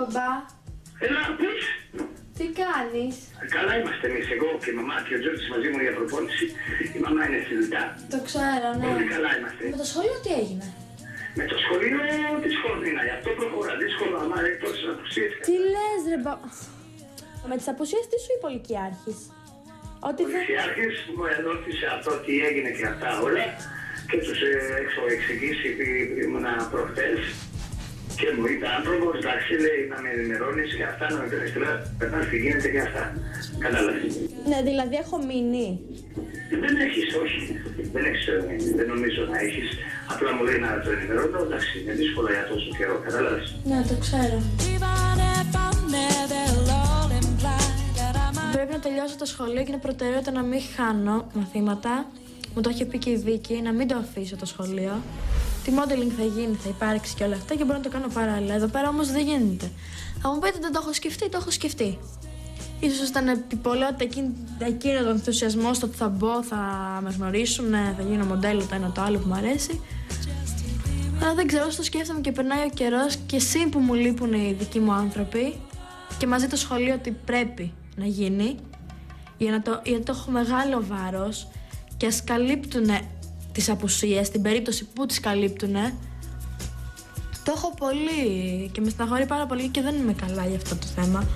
μπαμπά. Έλα, πες. Τι κάνεις? Καλά είμαστε εμείς, εγώ και η μαμά και ο Τζόρτζης μαζί μου για προπόνηση. Η μαμά είναι στη δουλειά. Το ξέρω, ναι. Πολύ καλά είμαστε. Με το σχολείο τι έγινε? Με το σχολείο δύσκολο είναι, γι' αυτό προχωρά. Δύσκολο, άμα εκτός τις απουσίες. Τι λες ρε με τις απουσίες τι σου είπε ο Λυκειάρχης? Ότι Ο Λυκειάρχης μου ενώθησε αυτό τι έγινε και αυτά όλα και τους έχω εξηγήσει, ήμουνα προχτές και μου είπε άνθρωπος, εντάξει λέει να με ενημερώνεις και αυτά, να με παίρνεις τηλέφωνο, περνάς τι γίνεται και αυτά. Κατάλαβες. Ναι, δηλαδή έχω μείνει. Δεν έχεις, όχι. Δεν νομίζω να έχεις. Απλά μου λέει να το ενημερώνω, εντάξει, είναι δύσκολο για τόσο καιρό, κατάλαβες. Ναι, το ξέρω. Πρέπει να τελειώσω το σχολείο και είναι προτεραιότητα να μην χάνω μαθήματα. Μου το είχε πει και η Βίκη, να μην το αφήσω το σχολείο. Τι modeling θα γίνει, θα υπάρξει και όλα αυτά και μπορώ να το κάνω παράλληλα. Εδώ πέρα όμως δεν γίνεται. Θα μου πείτε δεν το έχω σκεφτεί, το έχω σκεφτεί. Ίσως ήταν επιπολαιότητα εκείνο τον ενθουσιασμό στο ότι θα μπω, θα με γνωρίσουν, θα γίνω μοντέλο το ένα το άλλο που μου αρέσει. Αλλά δεν ξέρω, το σκέφτομαι και περνάει ο καιρός και συν που μου λείπουν οι δικοί μου άνθρωποι και μαζί το σχολείο ότι πρέπει να γίνει γιατί το έχω μεγάλο βάρος και ας καλύπτουν τις απουσίες, στην περίπτωση που τις καλύπτουν. Το έχω πολύ και με στεναχωρεί πάρα πολύ και δεν είμαι καλά για αυτό το θέμα.